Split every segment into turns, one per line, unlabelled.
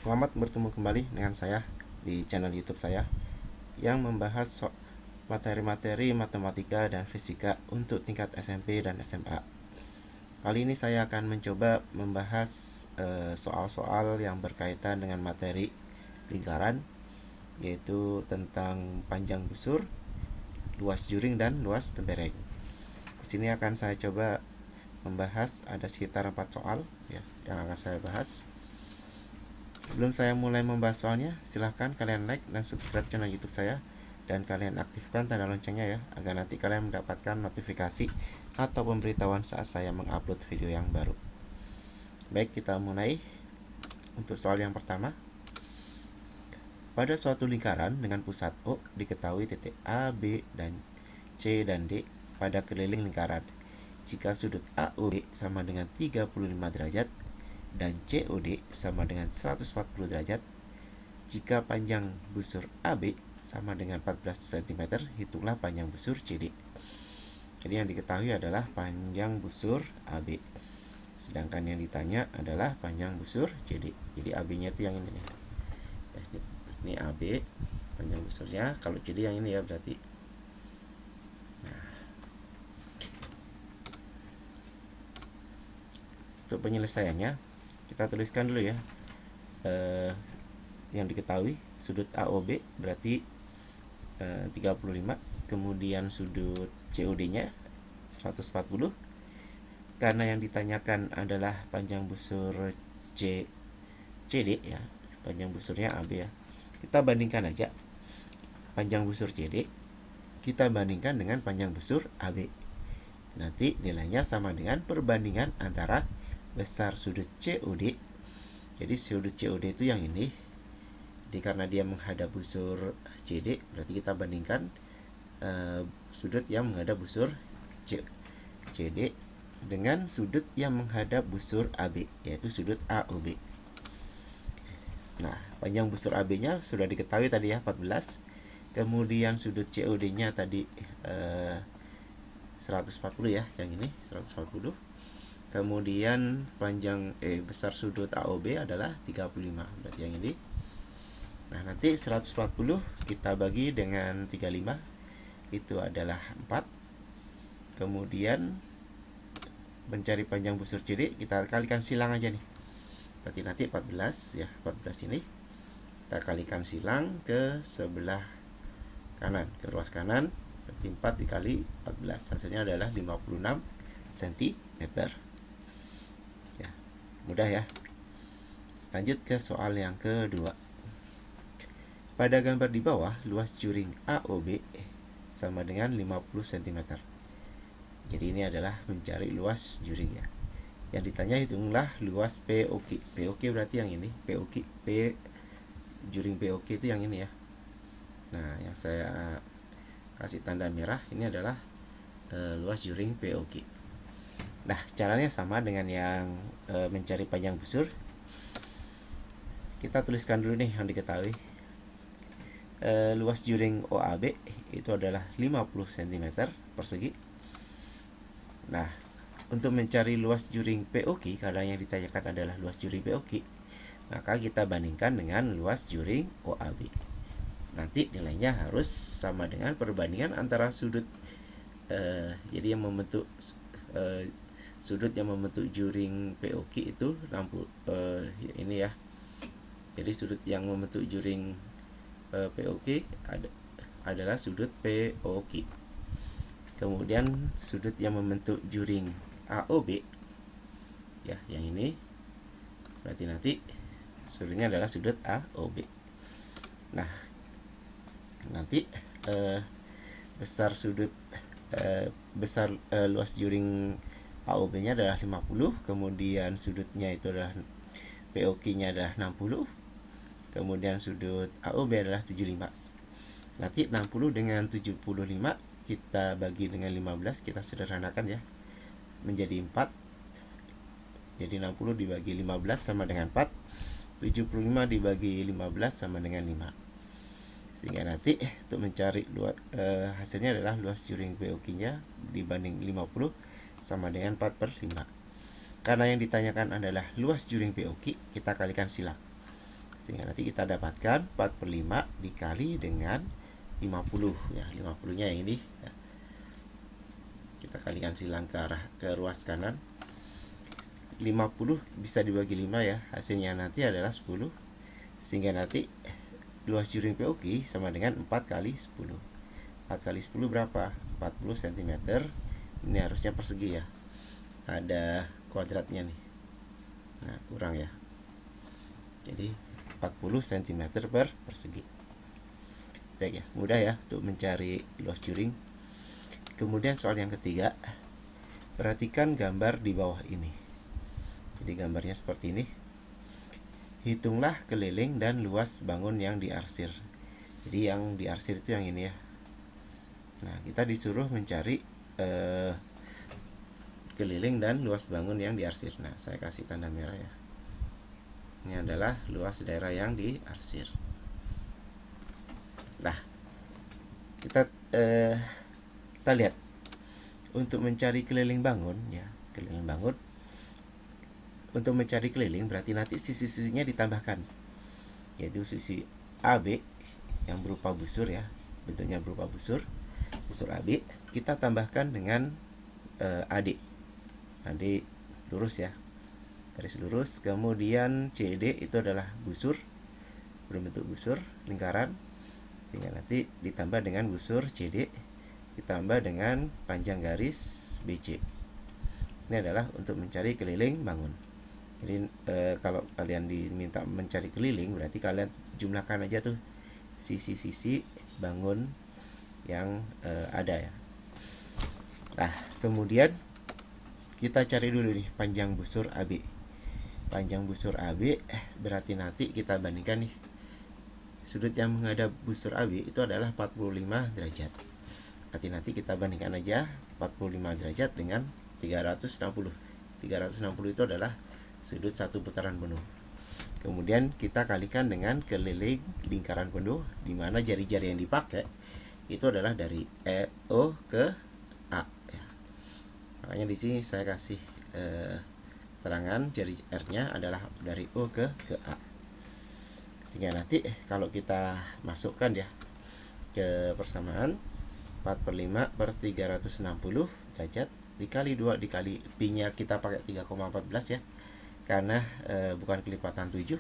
Selamat bertemu kembali dengan saya di channel YouTube saya yang membahas materi-materi matematika dan fisika untuk tingkat SMP dan SMA. Kali ini saya akan mencoba membahas soal-soal yang berkaitan dengan materi lingkaran, yaitu tentang panjang busur, luas juring, dan luas tempereng. Di sini akan saya coba membahas ada sekitar 4 soal ya, yang akan saya bahas. Sebelum saya mulai membahas soalnya, silahkan kalian like dan subscribe channel YouTube saya, dan kalian aktifkan tanda loncengnya ya, agar nanti kalian mendapatkan notifikasi atau pemberitahuan saat saya mengupload video yang baru. Baik, kita mulai. Untuk soal yang pertama, pada suatu lingkaran dengan pusat O diketahui titik A, B, dan C dan D pada keliling lingkaran. Jika sudut AOB sama dengan 35 derajat dan COD sama dengan 140 derajat, jika panjang busur AB sama dengan 14 cm, hitunglah panjang busur CD. Jadi yang diketahui adalah panjang busur AB, sedangkan yang ditanya adalah panjang busur CD. Jadi AB-nya itu yang ini nih. Ini AB panjang busurnya, kalau CD yang ini ya berarti. Nah, untuk penyelesaiannya kita tuliskan dulu ya. Yang diketahui sudut AOB berarti 35, kemudian sudut COD-nya 140. Karena yang ditanyakan adalah panjang busur CD ya, panjang busurnya AB ya. Kita bandingkan aja panjang busur CD, kita bandingkan dengan panjang busur AB. Nanti nilainya sama dengan perbandingan antara besar sudut COD. Jadi sudut COD itu yang ini. Jadi karena dia menghadap busur CD, berarti kita bandingkan sudut yang menghadap busur CD dengan sudut yang menghadap busur AB, yaitu sudut AOB. Nah, panjang busur AB-nya sudah diketahui tadi ya, 14. Kemudian sudut COD-nya tadi 140 ya, yang ini 140. Kemudian panjang besar sudut AOB adalah 35, berarti yang ini. Nah, nanti 140 kita bagi dengan 35, itu adalah 4. Kemudian mencari panjang busur CD, kita kalikan silang aja nih. Berarti nanti 14 ya, 14 ini kita kalikan silang ke sebelah kanan, ke ruas kanan. Berarti 4 dikali 14, hasilnya adalah 56 cm. Ya, mudah ya. Lanjut ke soal yang kedua. Pada gambar di bawah, luas juring AOB sama dengan 50 cm. Jadi ini adalah mencari luas juring ya. Yang ditanya hitunglah luas POQ. POQ berarti yang ini, POQ, juring POQ itu yang ini ya. Nah, yang saya kasih tanda merah ini adalah luas juring POQ. Nah, caranya sama dengan yang mencari panjang busur. Kita tuliskan dulu nih yang diketahui. Luas juring OAB itu adalah 50 cm persegi. Nah, untuk mencari luas juring POQ, karena yang ditanyakan adalah luas juring POQ, maka kita bandingkan dengan luas juring OAB. Nanti nilainya harus sama dengan perbandingan antara sudut jadi yang membentuk sudut yang membentuk juring POQ itu 60 ini ya. Jadi sudut yang membentuk juring POQ adalah sudut POQ. Kemudian sudut yang membentuk juring AOB ya, yang ini, berarti nanti sudutnya adalah sudut AOB. Nah, nanti besar sudut luas juring AOB-nya adalah 50, kemudian sudutnya itu adalah POQ-nya adalah 60, kemudian sudut AOB adalah 75. Nanti 60 dengan 75 kita bagi dengan 15, kita sederhanakan ya, menjadi 4. Jadi 60 dibagi 15 sama dengan 4, 75 dibagi 15 sama dengan 5. Sehingga nanti untuk mencari hasilnya adalah luas juring POQ-nya dibanding 50 sama dengan 4/5. Karena yang ditanyakan adalah luas juring POQ, kita kalikan silang. Sehingga nanti kita dapatkan 4/5 dikali dengan 50 ya. 50-nya yang ini ya. Kita kalikan silang ke ruas kanan. 50 bisa dibagi 5 ya. Hasilnya nanti adalah 10. Sehingga nanti luas juring POG sama dengan 4 kali 10. 4 kali 10 berapa? 40 cm. Ini harusnya persegi ya. Ada kuadratnya nih. Nah, kurang ya. Jadi 40 cm per persegi. Baik ya, mudah ya untuk mencari luas juring. Kemudian soal yang ketiga, perhatikan gambar di bawah ini. Jadi gambarnya seperti ini. Hitunglah keliling dan luas bangun yang diarsir. Jadi yang diarsir itu yang ini ya. Nah, kita disuruh mencari keliling dan luas bangun yang diarsir. Nah, saya kasih tanda merah ya. Ini adalah luas daerah yang diarsir. Nah, kita lihat untuk mencari keliling bangun ya, keliling bangun. Untuk mencari keliling berarti nanti sisi-sisinya ditambahkan, yaitu sisi AB yang berupa busur ya, bentuknya berupa busur AB kita tambahkan dengan AD lurus ya, garis lurus. Kemudian CD itu adalah busur berbentuk busur lingkaran, tinggal nanti ditambah dengan busur CD ditambah dengan panjang garis BC. Ini adalah untuk mencari keliling bangun. Jadi kalau kalian diminta mencari keliling berarti kalian jumlahkan aja tuh sisi-sisi bangun yang ada ya. Nah, kemudian kita cari dulu nih panjang busur AB. Panjang busur AB berarti nanti kita bandingkan nih. Sudut yang menghadap busur AB itu adalah 45 derajat. Berarti nanti kita bandingkan aja 45 derajat dengan 360. 360 itu adalah sudut satu putaran penuh. Kemudian kita kalikan dengan keliling lingkaran penuh, di mana jari-jari yang dipakai itu adalah dari O ke A ya. Makanya di sini saya kasih terangan jari R-nya adalah dari O ke A. Sehingga nanti kalau kita masukkan ya ke persamaan 4/5 per 360 derajat dikali 2 dikali pi-nya kita pakai 3,14 ya. Karena bukan kelipatan 7.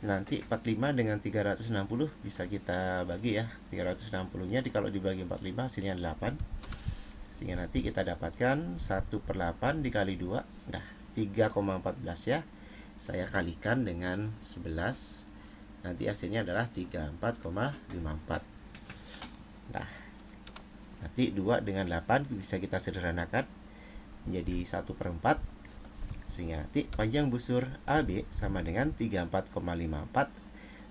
Nanti 45 dengan 360 bisa kita bagi ya. 360-nya kalau dibagi 45 hasilnya 8. Sehingga nanti kita dapatkan 1/8 dikali 2. Nah, 3,14 ya. Saya kalikan dengan 11. Nanti hasilnya adalah 34,54. Nah, nanti 2 dengan 8 bisa kita sederhanakan menjadi 1/4. Sehingga nanti panjang busur AB sama dengan 34,54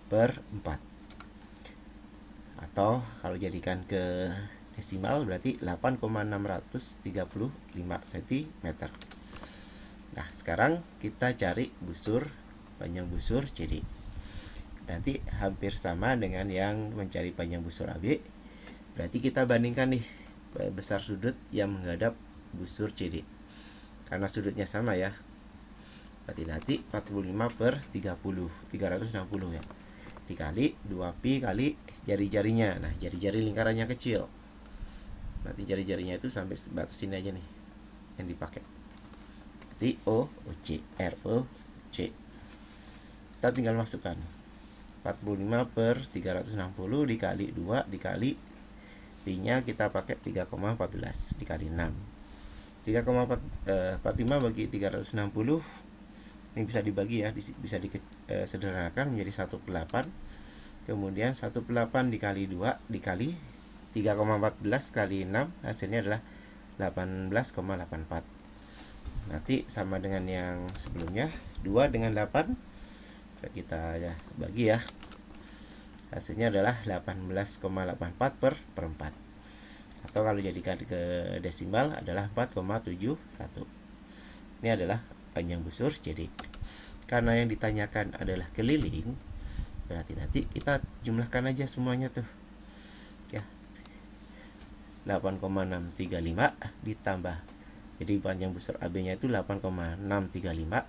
per 4. Atau kalau jadikan ke desimal berarti 8,635 cm. Nah, sekarang kita cari busur, panjang busur CD. Nanti hampir sama dengan yang mencari panjang busur AB. Berarti kita bandingkan nih besar sudut yang menghadap busur CD. Karena sudutnya sama ya. Berarti nanti 45 per 30, 360 ya. Dikali 2pi kali jari-jarinya. Nah, jari-jari lingkarannya kecil. Nanti jari-jarinya itu sampai sebatas sini aja nih yang dipakai. Berarti OC, ROC. Kita tinggal masukkan 45 per 360 dikali 2 dikali pi-nya kita pakai 3,14 dikali 6. 3,45 bagi 360 ini bisa dibagi ya, bisa disederhanakan menjadi 1/8. Kemudian 1/8 dikali 2 dikali 3,14 kali 6 hasilnya adalah 18,84. Nanti sama dengan yang sebelumnya, 2 dengan 8 bisa kita ya bagi ya. Hasilnya adalah 18,84 per 4. Atau kalau jadikan ke desimal adalah 4,71. Ini adalah panjang busur. Jadi karena yang ditanyakan adalah keliling, berarti nanti kita jumlahkan aja semuanya tuh ya. 8,635 ditambah, jadi panjang busur AB nya itu 8,635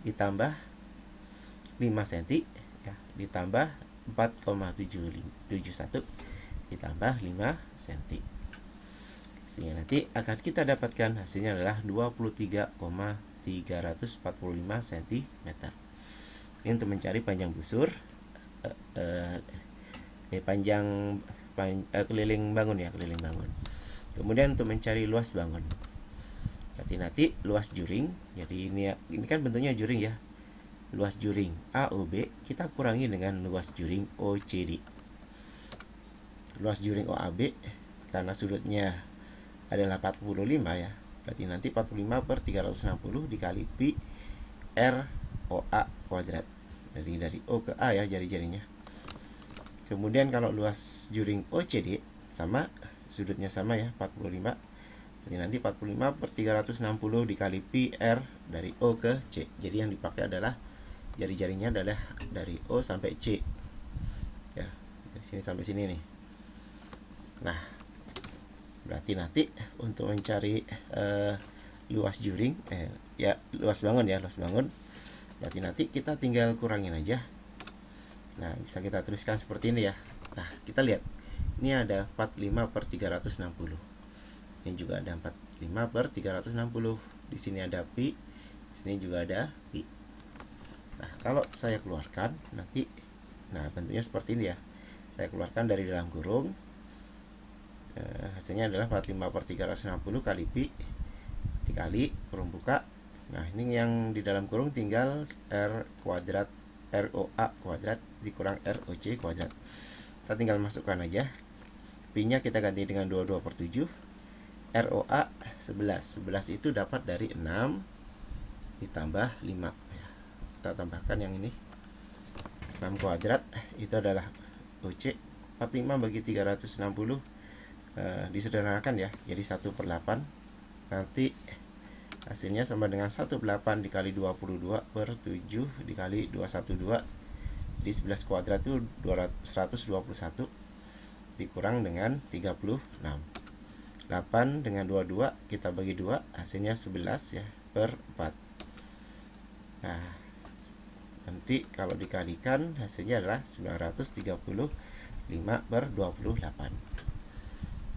ditambah cm ya, ditambah 4,771 ditambah 5 cm. Sehingga nanti akan kita dapatkan hasilnya adalah 23,345 cm. Ini untuk mencari panjang busur, keliling bangun ya, keliling bangun. Kemudian untuk mencari luas bangun, berarti nanti luas juring. Jadi ini kan bentuknya juring ya. Luas juring AOB kita kurangi dengan luas juring OCD. Luas juring OAB karena sudutnya adalah 45 ya, berarti nanti 45 per 360 dikali pi R OA kuadrat. Jadi dari O ke A ya jari-jarinya. Kemudian kalau luas juring OCD sama, sudutnya sama ya, 45. Jadi nanti 45 per 360 dikali pi R dari O ke C. Jadi yang dipakai adalah jari-jarinya adalah dari O sampai C. Ya, dari sini sampai sini nih. Nah, berarti nanti untuk mencari luas juring, ya luas bangun ya, luas bangun. Berarti nanti kita tinggal kurangin aja. Nah, bisa kita tuliskan seperti ini ya. Nah, kita lihat. Ini ada 45 per 360. Ini juga ada 45 per 360. Di sini ada pi, di sini juga ada pi. Nah, kalau saya keluarkan nanti, nah bentuknya seperti ini ya. Saya keluarkan dari dalam kurung. Hasilnya adalah 45 per 360 kali pi dikali kurung buka. Nah, ini yang di dalam kurung tinggal R kuadrat ROA kuadrat dikurang ROC kuadrat. Kita tinggal masukkan aja. Pi-nya kita ganti dengan 22 per 7. ROA 11. 11 itu dapat dari 6 ditambah 5 ya. Kita tambahkan yang ini. 6 kuadrat itu adalah OC. 45 bagi 360 disederhanakan ya, jadi 1 per 8. Nanti hasilnya sama dengan 1 per 8 dikali 22 per 7 dikali 212. Di 11 kuadrat itu 121 dikurang dengan 36. 8 dengan 22 kita bagi 2, hasilnya 11 ya, per 4. Nah, nanti kalau dikalikan hasilnya adalah 935 per 28.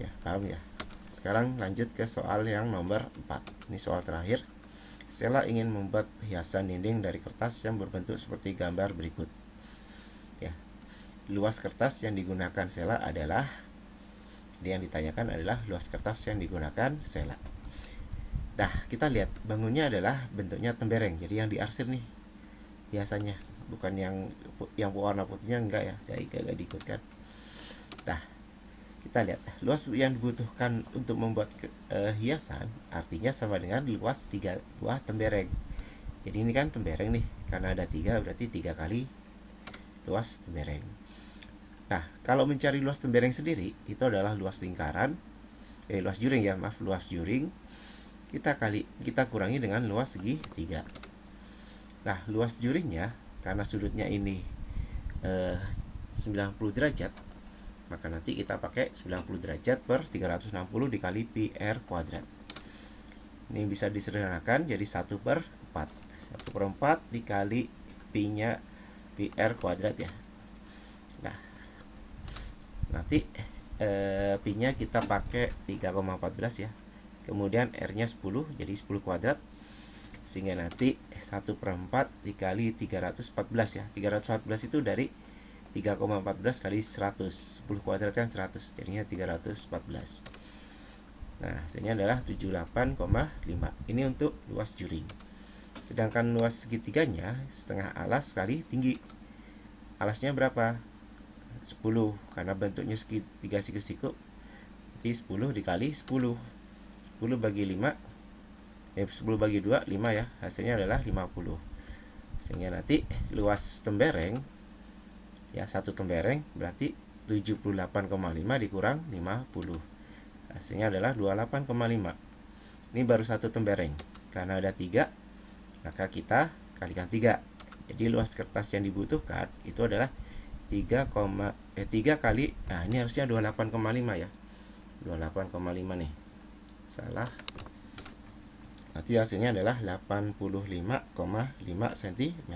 Ya, paham ya? Sekarang lanjut ke soal yang nomor 4. Ini soal terakhir. Sela ingin membuat hiasan dinding dari kertas yang berbentuk seperti gambar berikut. Ya. Luas kertas yang digunakan Sela adalah, yang ditanyakan adalah luas kertas yang digunakan Sela. Nah, kita lihat bangunnya adalah bentuknya tembereng. Jadi yang diarsir nih hiasannya, bukan yang warna putihnya, enggak ya. Enggak diikutkan. Nah, kita lihat luas yang dibutuhkan untuk membuat hiasan artinya sama dengan luas 3 buah tembereng. Jadi ini kan tembereng nih, karena ada 3 berarti 3 kali luas tembereng. Nah, kalau mencari luas tembereng sendiri itu adalah luas lingkaran, luas juring ya, maaf, luas juring kita kurangi dengan luas segi 3. Nah, luas juringnya karena sudutnya ini 90 derajat, maka nanti kita pakai 90 derajat per 360 dikali pi R kuadrat. Ini bisa disederhanakan jadi 1 per 4. 1 per 4 dikali pi-nya pi R kuadrat ya. Nah, nanti pi-nya kita pakai 3,14 ya. Kemudian R-nya 10, jadi 10 kuadrat. Sehingga nanti 1 per 4 dikali 314 ya. 314 itu dari 3,14 kali 100. 10 kuadrat kan 100, jadinya 314. Nah, hasilnya adalah 78,5. Ini untuk luas juring. Sedangkan luas segitiganya setengah alas kali tinggi. Alasnya berapa? 10, karena bentuknya segitiga siku-siku. Jadi 10 dikali 10. 10 bagi 5, 10 bagi 2, 5 ya. Hasilnya adalah 50. Sehingga nanti luas tembereng ya, 1 tembereng berarti 78,5 dikurang 50. Hasilnya adalah 28,5. Ini baru 1 tembereng. Karena ada 3, maka kita kalikan 3. Jadi luas kertas yang dibutuhkan itu adalah 3 kali, nah ini harusnya 28,5 ya. 28,5 nih. Salah. Nanti hasilnya adalah 85,5 cm.